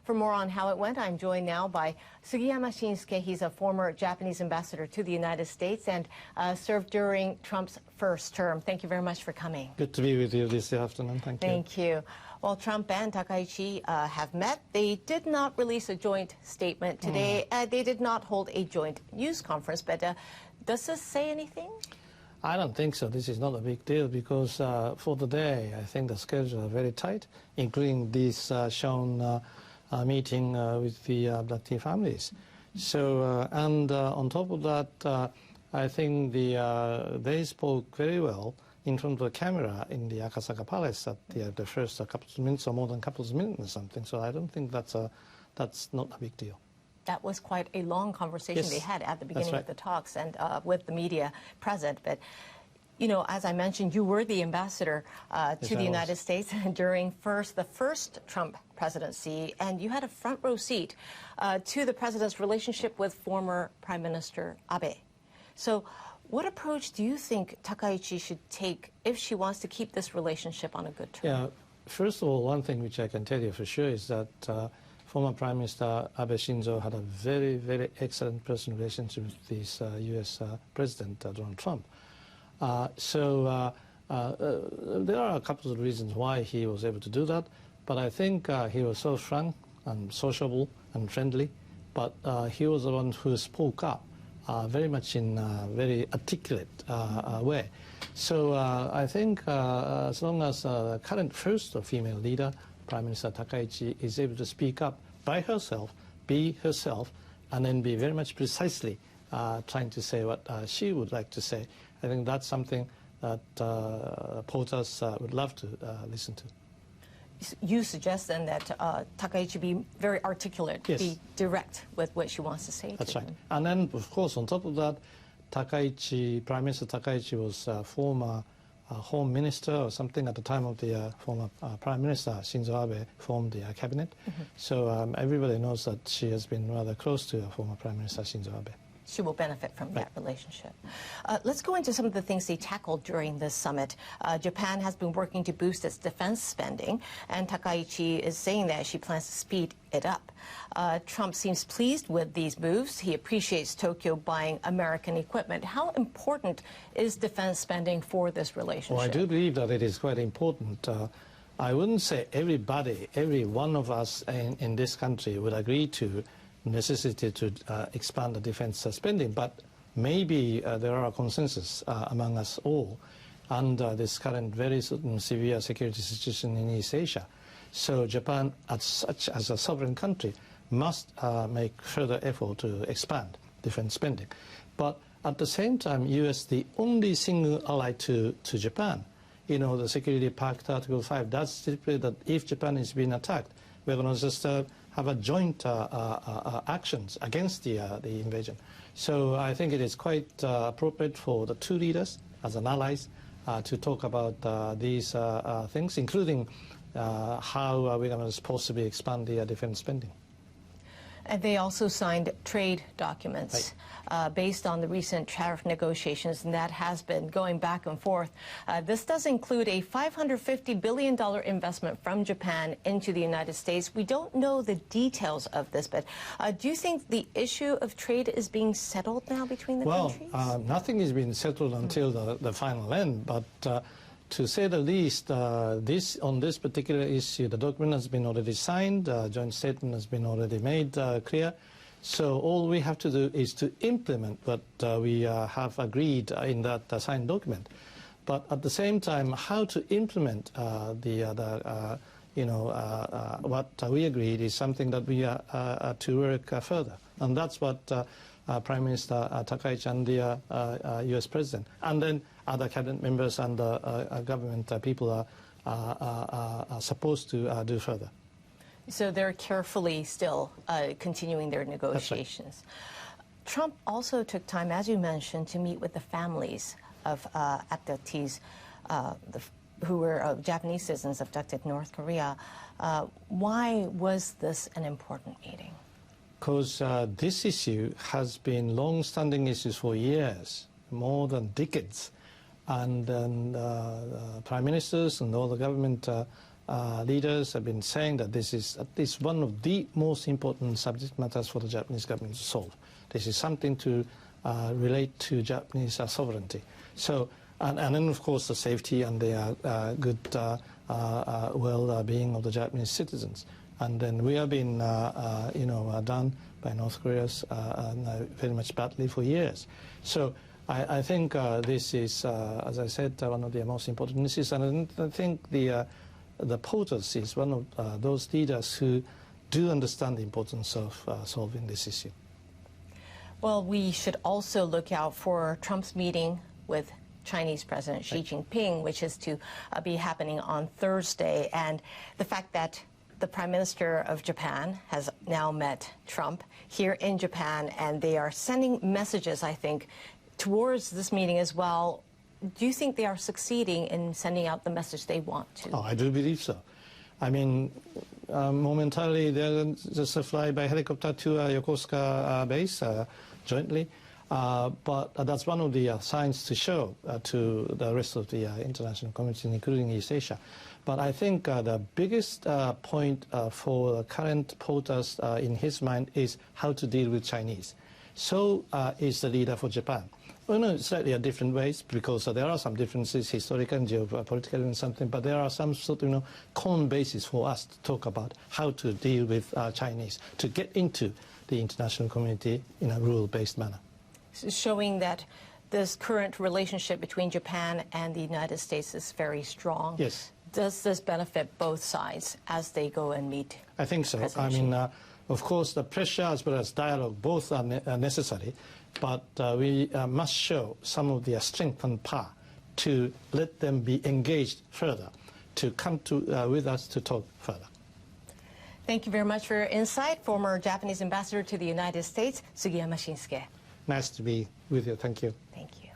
For more on how it went, I'm joined now by Sugiyama Shinsuke. He's a former Japanese ambassador to the United States and served during Trump's first term. Thank you very much for coming. Good to be with you this afternoon. Thank you. Thank you. Well, Trump and Takaichi have met. They did not release a joint statement today. They did not hold a joint news conference, but does this say anything? I don't think so. This is not a big deal because for the day, I think the schedules are very tight, including this shown meeting with the abductee families. So, and on top of that, I think they spoke very well in front of the camera in the Akasaka Palace at the first couple of minutes or more than a couple of minutes or something. So I don't think that's not a big deal. That was quite a long conversation they had at the beginning of the talks and with the media present. But, you know, as I mentioned, you were the ambassador to the United States during the first Trump presidency, and you had a front row seat to the president's relationship with former Prime Minister Abe. So what approach do you think Takaichi should take if she wants to keep this relationship on a good term? Yeah, first of all, one thing which I can tell you for sure is that former Prime Minister Abe Shinzo had a very, very excellent personal relationship with this U.S. President Donald Trump. So there are a couple of reasons why he was able to do that, but I think he was so frank and sociable and friendly, but he was the one who spoke up very much in a very articulate way. So I think as long as the current first female leader, Prime Minister Takaichi, is able to speak up by herself, be herself, and then be very much precisely trying to say what she would like to say, I think that's something that POTUS would love to listen to. You suggest then that Takaichi be very articulate, be direct with what she wants to say. That's right. And then, of course, on top of that, Prime Minister Takaichi was former Home Minister or something at the time of the former Prime Minister Shinzo Abe formed the cabinet. So everybody knows that she has been rather close to former Prime Minister Shinzo Abe. She will benefit from that relationship. Let's go into some of the things they tackled during this summit. Japan has been working to boost its defense spending, and Takaichi is saying that she plans to speed it up. Trump seems pleased with these moves. He appreciates Tokyo buying American equipment. How important is defense spending for this relationship? Well, I do believe that it is quite important. I wouldn't say everybody, every one of us in this country would agree to necessity to expand the defense spending, but maybe there are a consensus among us all under this current very severe security situation in East Asia. So Japan, as a sovereign country, must make further effort to expand defense spending. But at the same time, U.S., the only single ally to Japan, you know, the Security Pact Article 5 does stipulate that if Japan is being attacked, we're going to just have a joint actions against the invasion. So I think it is quite appropriate for the two leaders as an allies to talk about these things, including how we're going to possibly expand the defense spending. And they also signed trade documents based on the recent tariff negotiations, and that has been going back and forth. This does include a $550 billion investment from Japan into the United States. We don't know the details of this, but do you think the issue of trade is being settled now between the countries? Well, nothing is being settled until the final end, but to say the least, on this particular issue, the document has been already signed, joint statement has been already made clear. So all we have to do is to implement what we have agreed in that signed document. But at the same time, how to implement what we agreed is something that we are to work further. And that's what Prime Minister Takaichi and the U.S. President, and then other cabinet members and government people are supposed to do further. So they're carefully still continuing their negotiations. Right. Trump also took time, as you mentioned, to meet with the families of abductees who were Japanese citizens abducted in North Korea. Why was this an important meeting? Because this issue has been long-standing issues for years, more than decades. And then prime ministers and all the government leaders have been saying that this is at least one of the most important subject matters for the Japanese government to solve. This is something to relate to Japanese sovereignty. So, and then of course the safety and the good well-being of the Japanese citizens. And then we have been, done by North Korea very much badly for years. So I think this is, as I said, one of the most important issues. And I think the POTUS is one of those leaders who do understand the importance of solving this issue. Well, we should also look out for Trump's meeting with Chinese President Xi Jinping, which is to be happening on Thursday, and the fact that the Prime Minister of Japan has now met Trump here in Japan, and they are sending messages, I think, towards this meeting as well. Do you think they are succeeding in sending out the message they want to? Oh, I do believe so. I mean, momentarily they're just a fly by helicopter to Yokosuka base jointly. But that's one of the signs to show to the rest of the international community, including East Asia. But I think the biggest point for the current POTUS in his mind is how to deal with Chinese. So is the leader for Japan. Well, no, slightly different ways, because there are some differences, historical and geopolitical and something, but there are some sort of common basis for us to talk about how to deal with Chinese, to get into the international community in a rule-based manner. Showing that this current relationship between Japan and the United States is very strong. Yes. Does this benefit both sides as they go and meet? I think so. I mean, of course, the pressure as well as dialogue both are necessary, but we must show some of their strength and power to let them be engaged further, to come to with us to talk further. Thank you very much for your insight, former Japanese ambassador to the United States, Sugiyama Shinsuke. Nice to be with you. Thank you. Thank you.